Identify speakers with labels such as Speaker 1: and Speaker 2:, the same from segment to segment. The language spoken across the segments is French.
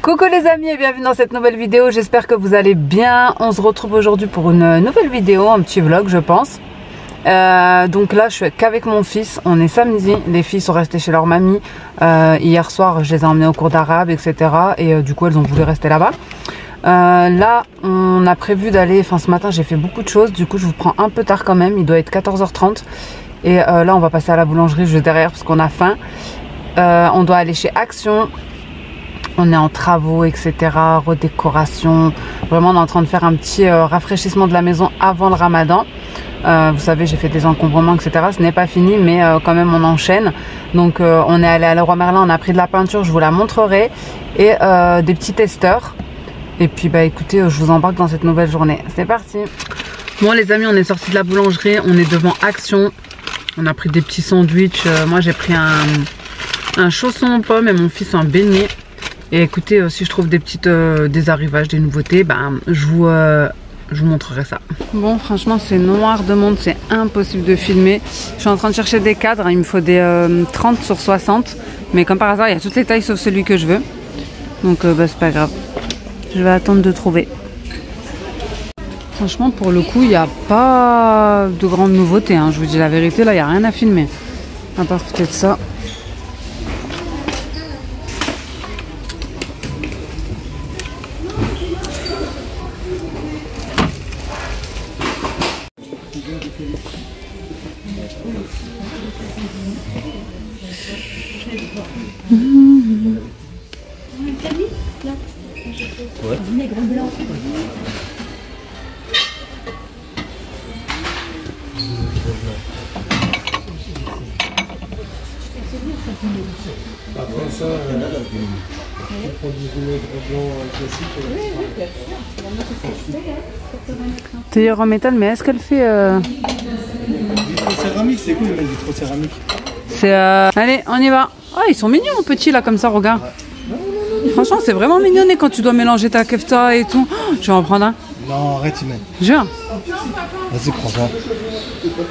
Speaker 1: Coucou les amis et bienvenue dans cette nouvelle vidéo, j'espère que vous allez bien. On se retrouve aujourd'hui pour une nouvelle vidéo, un petit vlog je pense. Donc là je suis qu'avec mon fils, on est samedi, les filles sont restées chez leur mamie. Hier soir je les ai emmenées au cours d'arabe etc. Et du coup elles ont voulu rester là-bas. Là on a prévu d'aller, enfin ce matin j'ai fait beaucoup de choses, du coup je vous prends un peu tard quand même, il doit être 14h30. Et là on va passer à la boulangerie juste derrière parce qu'on a faim. On doit aller chez Action. On est en travaux, etc., redécoration. Vraiment, on est en train de faire un petit rafraîchissement de la maison avant le ramadan. Vous savez, j'ai fait des encombrements, etc. Ce n'est pas fini, mais quand même, on enchaîne. Donc, on est allé à Leroy Merlin, on a pris de la peinture, je vous la montrerai. Et des petits testeurs. Et puis, bah écoutez, je vous embarque dans cette nouvelle journée. C'est parti. Bon, les amis, on est sortis de la boulangerie. On est devant Action. On a pris des petits sandwichs. Moi, j'ai pris un chausson aux pommes et mon fils un beignet. Et écoutez, si je trouve des petites des arrivages, des nouveautés, ben, je vous montrerai ça. Bon, franchement, c'est noir de monde, c'est impossible de filmer. Je suis en train de chercher des cadres, il me faut des 30 sur 60. Mais comme par hasard, il y a toutes les tailles sauf celui que je veux. Donc, bah, c'est pas grave. Je vais attendre de trouver. Franchement, pour le coup, il n'y a pas de grandes nouveautés. Hein. Je vous dis la vérité, là, il n'y a rien à filmer. À part peut-être ça.
Speaker 2: Après ça, on prend du vinaigre blanc classique.
Speaker 1: Théière en métal, mais est-ce qu'elle fait
Speaker 2: Vitrocéramique, c'est cool, mais vitrocéramique.
Speaker 1: C'est allez, on y va. Ah, ils sont mignons, petits là, comme ça, regarde. Franchement, c'est vraiment mignonné quand tu dois mélanger ta kefta et tout. Oh, je vais en prendre un.
Speaker 2: Non, arrête, Imen.
Speaker 1: Jure.
Speaker 2: Vas-y, prends-en.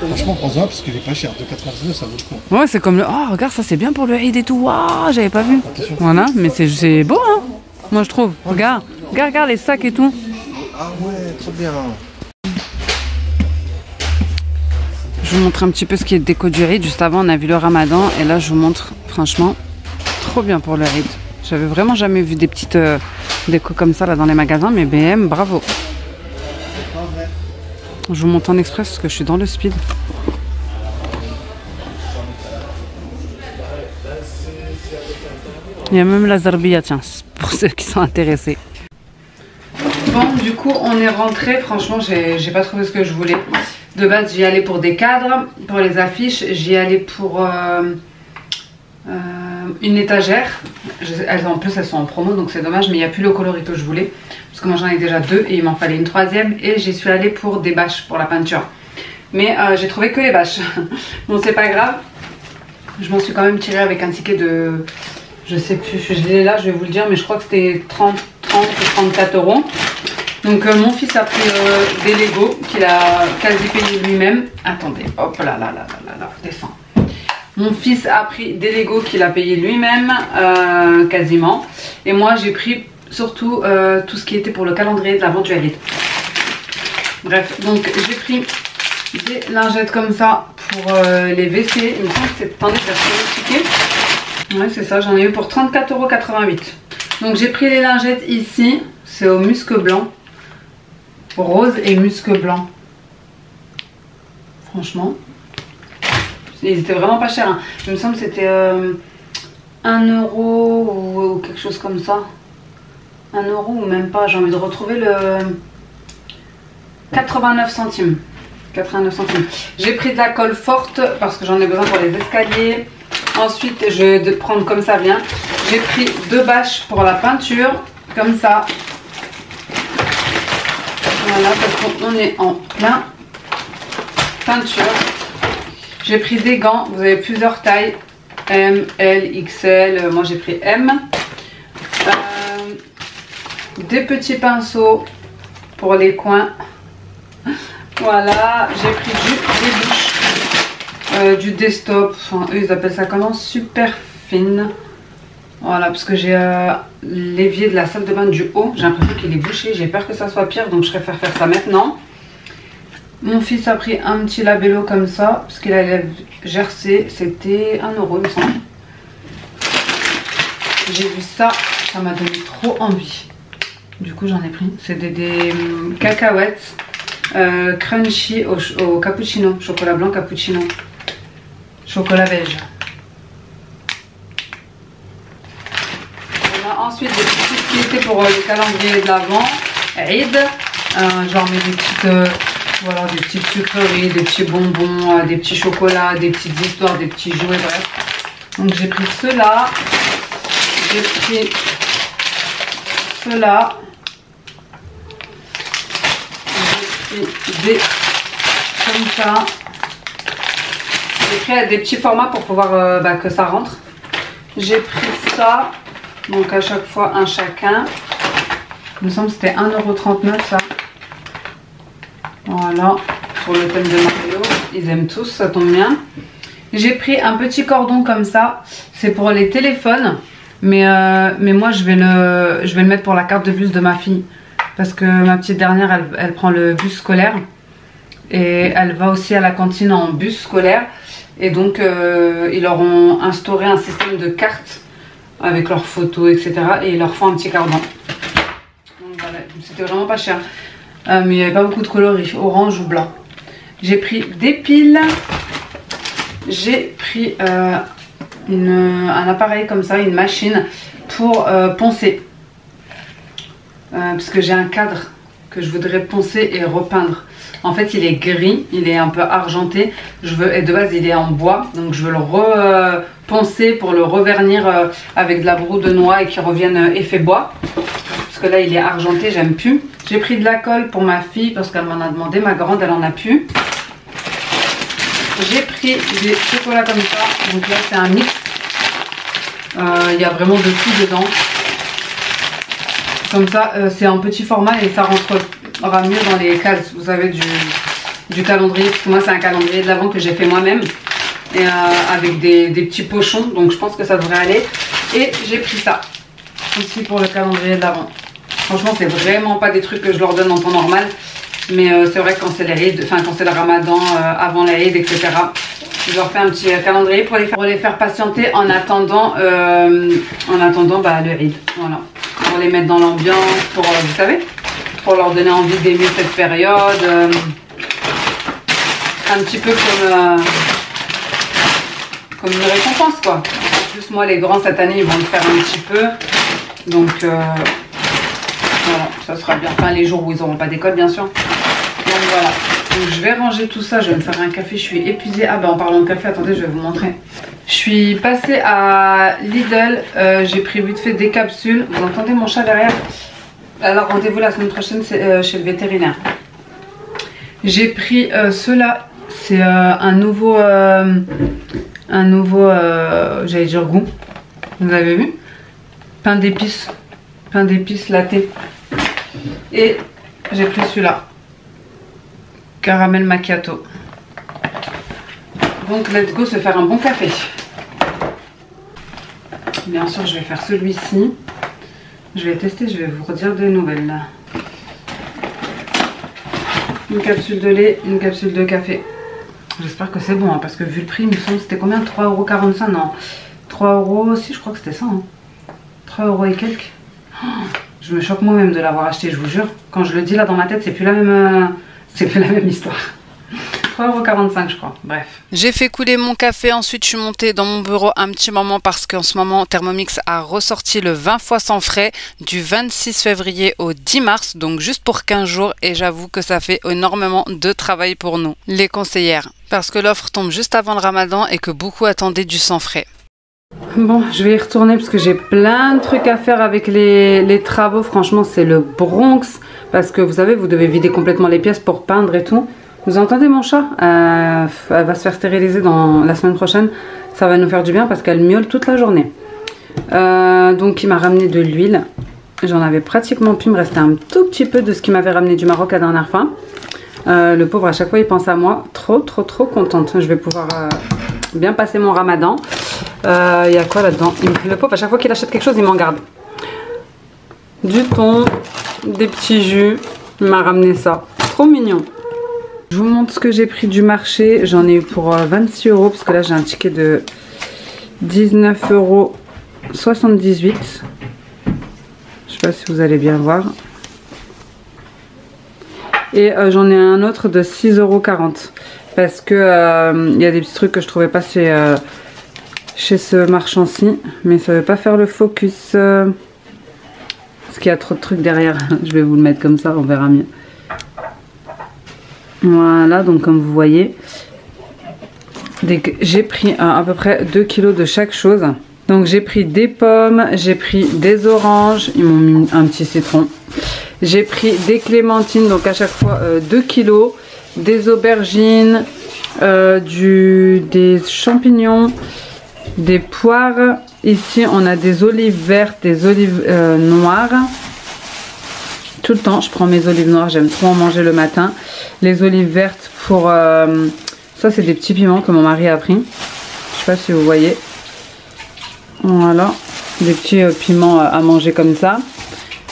Speaker 2: Franchement, prends-en parce qu'il est pas cher. De 99, ça vaut le coup.
Speaker 1: Ouais, c'est comme le. Oh, regarde, ça c'est bien pour le Eid et tout. Waouh, j'avais pas vu.
Speaker 2: Attention.
Speaker 1: Voilà, mais c'est beau, hein. Moi, je trouve. Regarde, regarde les sacs et tout.
Speaker 2: Ah ouais, trop bien.
Speaker 1: Je vous montre un petit peu ce qui est déco du Eid. Juste avant, on a vu le Ramadan. Et là, je vous montre, franchement, trop bien pour le Eid. J'avais vraiment jamais vu des petites déco comme ça là dans les magasins. Mais BM, bravo. Je vous montre en express parce que je suis dans le speed. Il y a même la Zarbia, tiens, pour ceux qui sont intéressés. Bon, du coup, on est rentré. Franchement, j'ai pas trouvé ce que je voulais. De base, j'y allais pour des cadres, pour les affiches. J'y allais pour une étagère. En plus, elles sont en promo, donc c'est dommage, mais il n'y a plus le coloris que je voulais. Parce que moi, j'en ai déjà deux et il m'en fallait une troisième. Et j'y suis allée pour des bâches pour la peinture. Mais j'ai trouvé que les bâches. Bon, c'est pas grave. Je m'en suis quand même tirée avec un ticket de... Je sais plus, je l'ai là, je vais vous le dire, mais je crois que c'était 30 ou 34 euros. Donc mon fils a pris des Lego qu'il a quasi payé lui-même. Attendez, hop là, descend. Mon fils a pris des Lego qu'il a payé lui-même, quasiment. Et moi j'ai pris surtout tout ce qui était pour le calendrier de la vente du Eid. Bref, donc j'ai pris des lingettes comme ça pour les WC. Il me semble que c'est... Attendez, je vais faire le ticket. Ouais, c'est ça, j'en ai eu pour 34,88 €. Donc j'ai pris les lingettes ici, c'est au musc blanc. Rose et musc blanc. Franchement, ils étaient vraiment pas chers. Hein. Il me semble que c'était 1 euro ou quelque chose comme ça. 1 euro ou même pas, j'ai envie de retrouver le 89 centimes. 89 centimes. J'ai pris de la colle forte parce que j'en ai besoin pour les escaliers. Ensuite, je vais prendre comme ça vient. J'ai pris 2 bâches pour la peinture, comme ça. Voilà, parce qu'on est en plein peinture. J'ai pris des gants, vous avez plusieurs tailles. M, L, XL, moi j'ai pris M. Des petits pinceaux pour les coins. Voilà, j'ai pris des bouches, du desktop, enfin, eux ils appellent ça comment, super fine. Voilà, parce que j'ai l'évier de la salle de bain du haut, j'ai l'impression qu'il est bouché, j'ai peur que ça soit pire, donc je préfère faire ça maintenant. Mon fils a pris un petit labello comme ça, parce qu'il a les lèvres gercées, c'était 1 euro il me semble. J'ai vu ça, ça m'a donné trop envie. Du coup j'en ai pris, c'est des cacahuètes. Crunchy au cappuccino, chocolat blanc cappuccino, chocolat beige. Voilà, ensuite des petites qui étaient pour le calendrier de l'Avent, Eid, genre mets des petites, voilà, des petites sucreries, des petits bonbons, des petits chocolats, des petites histoires, des petits jouets, bref. Donc j'ai pris ceux-là, j'ai pris ceux-là. Des comme ça. J'ai pris des petits formats pour pouvoir que ça rentre. J'ai pris ça, donc à chaque fois un chacun. Il me semble que c'était 1,39 € ça. Voilà, pour le thème de Mario. Ils aiment tous, ça tombe bien. J'ai pris un petit cordon comme ça. C'est pour les téléphones. Mais moi je vais le mettre pour la carte de bus de ma fille. Parce que ma petite dernière, elle prend le bus scolaire. Et elle va aussi à la cantine en bus scolaire. Et donc, ils leur ont instauré un système de cartes avec leurs photos, etc. Et ils leur font un petit cordon. Donc voilà, c'était vraiment pas cher. Mais il n'y avait pas beaucoup de coloris, orange ou blanc. J'ai pris des piles. J'ai pris un appareil comme ça, une machine pour poncer. Parce que j'ai un cadre que je voudrais poncer et repeindre. En fait il est gris, il est un peu argenté, et de base il est en bois, donc je veux le reponcer pour le revernir avec de la broue de noix et qu'il revienne effet bois. Parce que là il est argenté, j'aime plus. J'ai pris de la colle pour ma fille parce qu'elle m'en a demandé, ma grande elle en a plus. J'ai pris des chocolats comme ça, donc là c'est un mix. Il y a vraiment de tout dedans. Comme ça, c'est un petit format et ça rentrera mieux dans les cases, vous savez, du calendrier. Parce que moi, c'est un calendrier de l'Avent que j'ai fait moi-même. Et avec des petits pochons, donc je pense que ça devrait aller. Et j'ai pris ça, aussi pour le calendrier de l'Avent. Franchement, c'est vraiment pas des trucs que je leur donne en temps normal. Mais c'est vrai que quand c'est l'Aïd, enfin quand c'est le Ramadan, avant l'Aïd, etc. Je leur fais un petit calendrier pour les faire patienter en attendant, le Eid. Voilà. Pour les mettre dans l'ambiance, pour, vous savez, pour leur donner envie d'aimer cette période. Un petit peu comme une récompense, quoi. En plus, moi, les grands, cette année, ils vont le faire un petit peu. Donc, voilà, ça sera bien. Enfin, les jours où ils n'auront pas d'école, bien sûr. Donc, voilà. Donc, je vais ranger tout ça. Je vais me faire un café. Je suis épuisée. Ah, ben, en parlant de café, attendez, je vais vous montrer. Je suis passée à Lidl, j'ai pris vite fait des capsules. Vous entendez mon chat derrière? Alors rendez-vous la semaine prochaine, c'est chez le vétérinaire. J'ai pris ceux-là, c'est un nouveau j'allais dire goût. Vous avez vu? Pain d'épices latte. Et j'ai pris celui-là, caramel macchiato. Donc let's go se faire un bon café. Bien sûr je vais faire celui-ci. Je vais tester, je vais vous redire des nouvelles là. Une capsule de lait, une capsule de café. J'espère que c'est bon hein, parce que vu le prix, il me semble que c'était combien? 3,45 €? Non, 3 € si, je crois que c'était ça. Hein. 3 € et quelques. Oh, je me choque moi-même de l'avoir acheté, je vous jure. Quand je le dis là dans ma tête, c'est plus la même histoire. 3,45 € je crois, bref. J'ai fait couler mon café, ensuite je suis montée dans mon bureau un petit moment parce qu'en ce moment Thermomix a ressorti le 20 fois sans frais du 26 février au 10 mars, donc juste pour 15 jours et j'avoue que ça fait énormément de travail pour nous, les conseillères, parce que l'offre tombe juste avant le ramadan et que beaucoup attendaient du sans frais. Bon, je vais y retourner parce que j'ai plein de trucs à faire avec les travaux. Franchement, c'est le Bronx. Parce que vous savez, vous devez vider complètement les pièces pour peindre et tout. Vous entendez mon chat? Elle va se faire stériliser dans la semaine prochaine. Ça va nous faire du bien parce qu'elle miaule toute la journée. Donc, il m'a ramené de l'huile. J'en avais pratiquement pu. Il me restait un tout petit peu de ce qu'il m'avait ramené du Maroc la dernière fois. Le pauvre, à chaque fois, il pense à moi. Trop contente. Je vais pouvoir bien passer mon ramadan. Il y a quoi là-dedans? Le pauvre, à chaque fois qu'il achète quelque chose, il m'en garde. Du thon, des petits jus. Il m'a ramené ça. Trop mignon. Je vous montre ce que j'ai pris du marché. J'en ai eu pour 26 € parce que là, j'ai un ticket de 19,78 €. Je sais pas si vous allez bien voir. Et j'en ai un autre de 6,40 € parce que il y a des petits trucs que je trouvais pas chez ce marchand-ci, mais ça veut pas faire le focus parce qu'il y a trop de trucs derrière. Je vais vous le mettre comme ça, on verra mieux. Voilà, donc comme vous voyez, j'ai pris à peu près 2 kg de chaque chose. Donc j'ai pris des pommes, j'ai pris des oranges, ils m'ont mis un petit citron. J'ai pris des clémentines, donc à chaque fois 2 kg, des aubergines, des champignons, des poires. Ici on a des olives vertes, des olives noires. Tout le temps je prends mes olives noires, j'aime trop en manger le matin. Les olives vertes pour ça, c'est des petits piments que mon mari a pris. Je sais pas si vous voyez. Voilà, des petits piments à manger comme ça.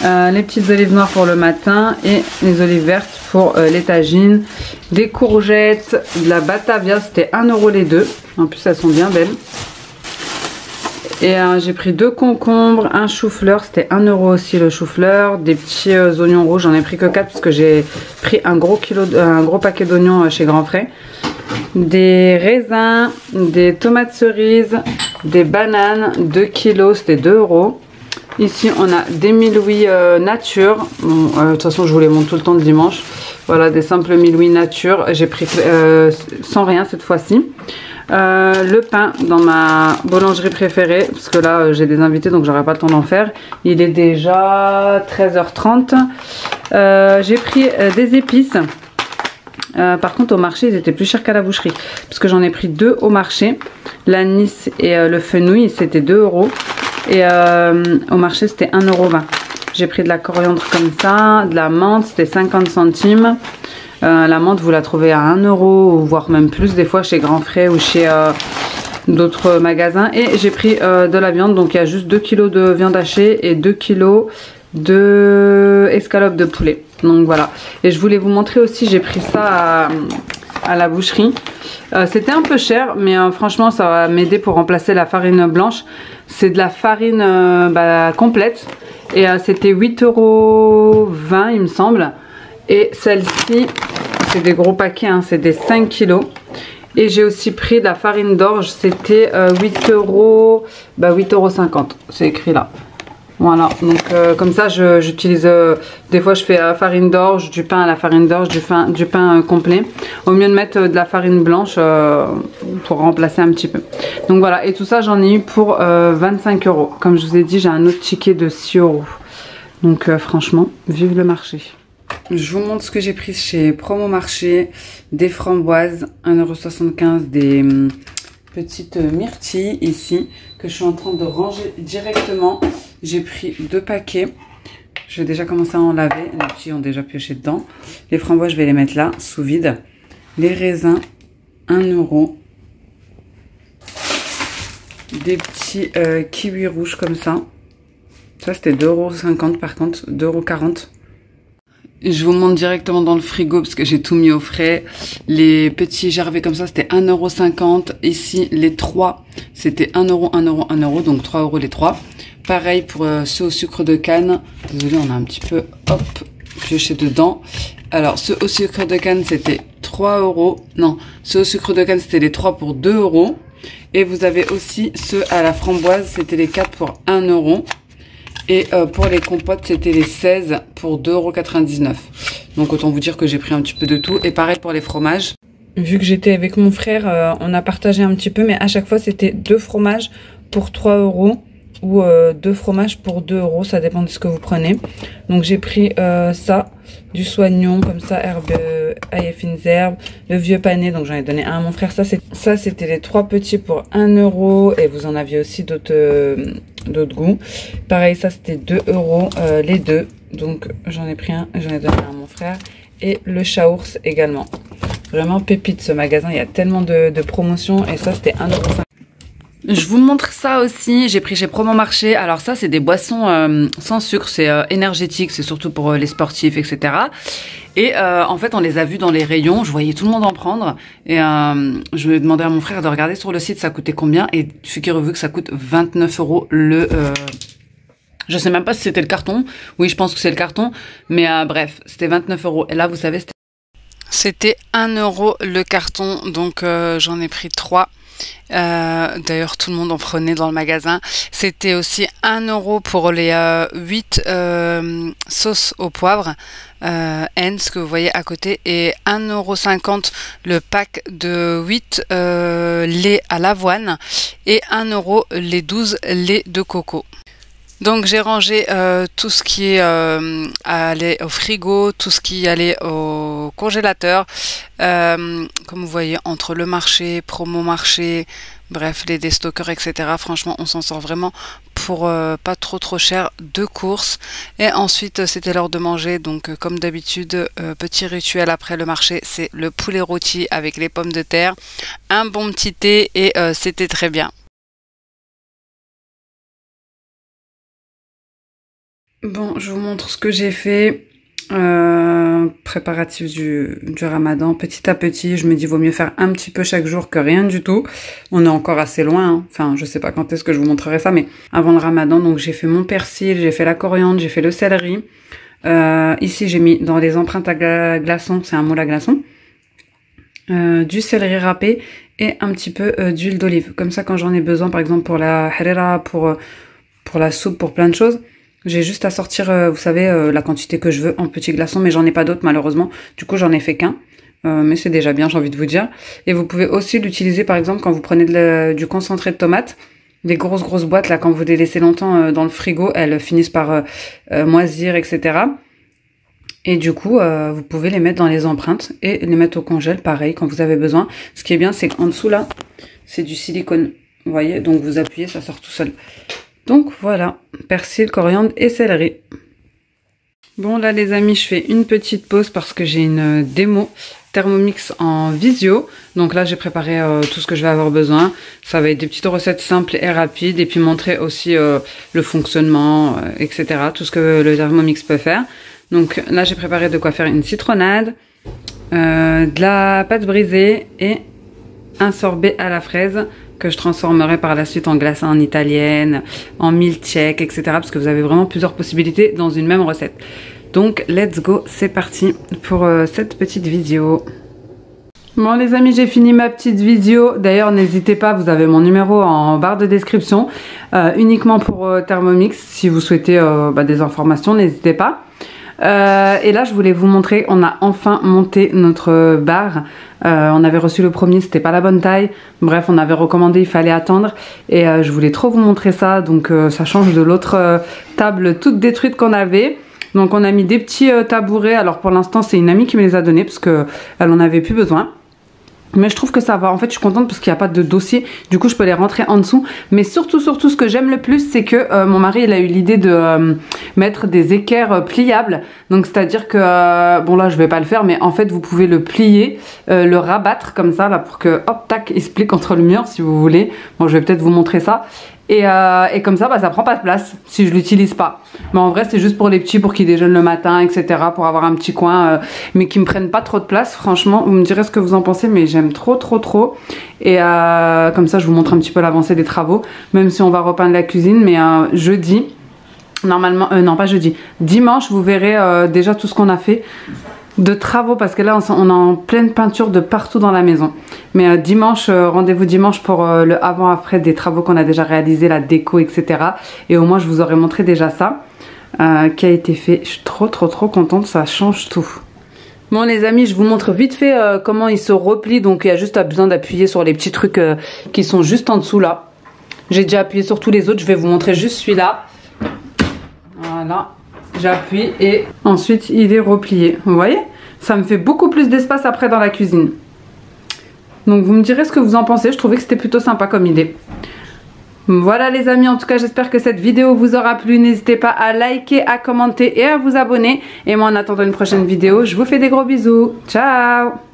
Speaker 1: Les petites olives noires pour le matin et les olives vertes pour les tagines. Des courgettes, de la batavia, c'était 1 € les deux. En plus elles sont bien belles. Et j'ai pris 2 concombres, un chou-fleur, c'était 1 € aussi le chou-fleur. Des petits oignons rouges, j'en ai pris que 4 parce que j'ai pris un gros paquet d'oignons chez Grand Frais. Des raisins, des tomates cerises, des bananes, 2 kg, c'était 2 €. Ici on a des milouis nature. Bon, de toute façon je vous les montre tout le temps le dimanche. Voilà, des simples milouis nature. J'ai pris sans rien cette fois-ci. Le pain dans ma boulangerie préférée parce que là j'ai des invités donc j'aurai pas le temps d'en faire. Il est déjà 13h30. J'ai pris des épices. Par contre au marché ils étaient plus chers qu'à la boucherie parce que j'en ai pris 2 au marché. L'anis et le fenouil c'était 2 €. Et au marché c'était 1,20 €. J'ai pris de la coriandre comme ça, de la menthe, c'était 50 centimes. La menthe vous la trouvez à 1 € voire même plus des fois chez Grand Frais ou chez d'autres magasins. Et j'ai pris de la viande, donc il y a juste 2 kg de viande hachée et 2 kg de escalope de poulet. Donc voilà. Et je voulais vous montrer aussi, j'ai pris ça à la boucherie. C'était un peu cher mais franchement ça va m'aider pour remplacer la farine blanche. C'est de la farine complète et c'était 8,20 € il me semble. Et celle-ci c'est des gros paquets, hein, c'est des 5 kg. Et j'ai aussi pris de la farine d'orge, c'était 8 €, 8,50 €, c'est écrit là. Voilà, donc comme ça j'utilise, des fois je fais farine d'orge, du pain à la farine d'orge, du pain complet. Au mieux de mettre de la farine blanche pour remplacer un petit peu. Donc voilà, et tout ça j'en ai eu pour 25 €. Comme je vous ai dit, j'ai un autre ticket de 6 €. Donc franchement, vive le marché. Je vous montre ce que j'ai pris chez Promo Marché. Des framboises, 1,75 €, des petites myrtilles ici que je suis en train de ranger directement. J'ai pris 2 paquets. Je vais déjà commencer à en laver. Les petits ont déjà pioché dedans. Les framboises, je vais les mettre là, sous vide. Les raisins, 1 €. Des petits kiwis rouges comme ça. Ça, c'était 2,50 € par contre, 2,40 €. Je vous montre directement dans le frigo parce que j'ai tout mis au frais. Les petits gervais comme ça, c'était 1,50 €. Ici, les 3, c'était 1 €, 1 €, 1 €, donc 3 € les 3. Pareil pour ceux au sucre de canne. Désolée, on a un petit peu, hop, pioché dedans. Alors, ceux au sucre de canne, c'était 3 €. Non, ceux au sucre de canne, c'était les 3 pour 2 €. Et vous avez aussi ceux à la framboise, c'était les 4 pour 1 €. Et pour les compotes, c'était les 16 pour 2,99 €. Donc autant vous dire que j'ai pris un petit peu de tout. Et pareil pour les fromages. Vu que j'étais avec mon frère, on a partagé un petit peu, mais à chaque fois c'était 2 fromages pour 3 € ou 2 fromages pour 2 €, ça dépend de ce que vous prenez. Donc j'ai pris ça, du soignon comme ça, herbe, ail et fines herbes, le vieux pané, donc j'en ai donné un à mon frère. Ça c'était les 3 petits pour 1 € et vous en aviez aussi d'autres goûts. Pareil, ça c'était 2 € les deux, donc j'en ai pris un, j'en ai donné un à mon frère. Et le chaours également. Vraiment pépite ce magasin, il y a tellement de promotions et ça c'était 1,50 €. Je vous montre ça aussi, j'ai pris chez Promo Marché. Alors ça c'est des boissons sans sucre, c'est énergétique, c'est surtout pour les sportifs, etc. Et en fait on les a vus dans les rayons, je voyais tout le monde en prendre. Et je vais demander à mon frère de regarder sur le site ça coûtait combien. Et figurez-vous que ça coûte 29 € le... je sais même pas si c'était le carton. Oui, je pense que c'est le carton. Mais bref, c'était 29 €. Et là, vous savez, c'était 1 € le carton. Donc, j'en ai pris 3. D'ailleurs, tout le monde en prenait dans le magasin. C'était aussi 1 € pour les 8 sauces au poivre. Heinz que vous voyez à côté. Et 1,50 € le pack de 8 laits à l'avoine. Et 1 € les 12 laits de coco. Donc j'ai rangé tout ce qui allait au frigo, tout ce qui allait au congélateur, comme vous voyez entre le marché, Promo Marché, bref les déstockers, etc. Franchement on s'en sort vraiment pour pas trop cher de courses. Et ensuite c'était l'heure de manger, donc comme d'habitude petit rituel après le marché, c'est le poulet rôti avec les pommes de terre, un bon petit thé et c'était très bien. Bon, je vous montre ce que j'ai fait. Préparatif du ramadan. Petit à petit, je me dis vaut mieux faire un petit peu chaque jour que rien du tout. On est encore assez loin. Hein. Enfin, je sais pas quand est-ce que je vous montrerai ça, mais avant le ramadan, donc j'ai fait mon persil, j'ai fait la coriandre, j'ai fait le céleri. Ici, j'ai mis dans les empreintes à glaçons, c'est un moule à glaçons, du céleri râpé et un petit peu d'huile d'olive. Comme ça, quand j'en ai besoin, par exemple pour la harira, pour la soupe, pour plein de choses, j'ai juste à sortir, vous savez, la quantité que je veux en petits glaçons, mais j'en ai pas d'autres malheureusement. Du coup, j'en ai fait qu'un, mais c'est déjà bien, j'ai envie de vous dire. Et vous pouvez aussi l'utiliser, par exemple, quand vous prenez du concentré de tomate. Les grosses boîtes, là, quand vous les laissez longtemps dans le frigo, elles finissent par moisir, etc. Et du coup, vous pouvez les mettre dans les empreintes et les mettre au congèle, pareil, quand vous avez besoin. Ce qui est bien, c'est qu'en dessous, là, c'est du silicone. Vous voyez, donc vous appuyez, ça sort tout seul. Donc voilà, persil, coriandre et céleri. Bon là les amis, je fais une petite pause parce que j'ai une démo Thermomix en visio. Donc là j'ai préparé tout ce que je vais avoir besoin. Ça va être des petites recettes simples et rapides et puis montrer aussi le fonctionnement, etc. Tout ce que le Thermomix peut faire. Donc là j'ai préparé de quoi faire une citronnade, de la pâte brisée et un sorbet à la fraise que je transformerai par la suite en glaçon en italienne, en milkshake, etc. Parce que vous avez vraiment plusieurs possibilités dans une même recette. Donc, let's go, c'est parti pour cette petite vidéo. Bon les amis, j'ai fini ma petite vidéo. D'ailleurs, n'hésitez pas, vous avez mon numéro en barre de description. Uniquement pour Thermomix, si vous souhaitez des informations, n'hésitez pas. Et là je voulais vous montrer, on a enfin monté notre bar. On avait reçu le premier, c'était pas la bonne taille. Bref, on avait recommandé, il fallait attendre. Et je voulais trop vous montrer ça. Donc ça change de l'autre table toute détruite qu'on avait. Donc on a mis des petits tabourets. Alors pour l'instant c'est une amie qui me les a donnés parce qu'elle en avait plus besoin. Mais je trouve que ça va. En fait, je suis contente parce qu'il n'y a pas de dossier. Du coup, je peux les rentrer en dessous. Mais surtout, ce que j'aime le plus, c'est que mon mari, il a eu l'idée de mettre des équerres pliables. Donc, c'est-à-dire que, bon là, je vais pas le faire, mais en fait, vous pouvez le plier, le rabattre comme ça, là, pour que, hop, tac, il se plie contre le mur, si vous voulez. Bon, je vais peut-être vous montrer ça. Et comme ça, ça prend pas de place si je l'utilise pas. Mais en vrai, c'est juste pour les petits, pour qu'ils déjeunent le matin, etc. Pour avoir un petit coin, mais qui me prennent pas trop de place. Franchement, vous me direz ce que vous en pensez, mais j'aime trop. Et comme ça, je vous montre un petit peu l'avancée des travaux. Même si on va repeindre la cuisine, mais jeudi, normalement, non pas jeudi, dimanche, vous verrez déjà tout ce qu'on a fait. de travaux parce que là on est en pleine peinture de partout dans la maison. Mais dimanche, rendez-vous dimanche pour le avant-après des travaux qu'on a déjà réalisés, la déco, etc. Et au moins je vous aurais montré déjà ça qui a été fait. Je suis trop contente, ça change tout. Bon les amis, je vous montre vite fait comment il se replie. Donc il y a juste besoin d'appuyer sur les petits trucs qui sont juste en dessous là. J'ai déjà appuyé sur tous les autres, je vais vous montrer juste celui-là. Voilà, j'appuie et ensuite il est replié. Vous voyez? Ça me fait beaucoup plus d'espace après dans la cuisine. Donc vous me direz ce que vous en pensez, je trouvais que c'était plutôt sympa comme idée. Voilà les amis, en tout cas j'espère que cette vidéo vous aura plu. N'hésitez pas à liker, à commenter et à vous abonner. Et moi en attendant une prochaine vidéo, je vous fais des gros bisous. Ciao!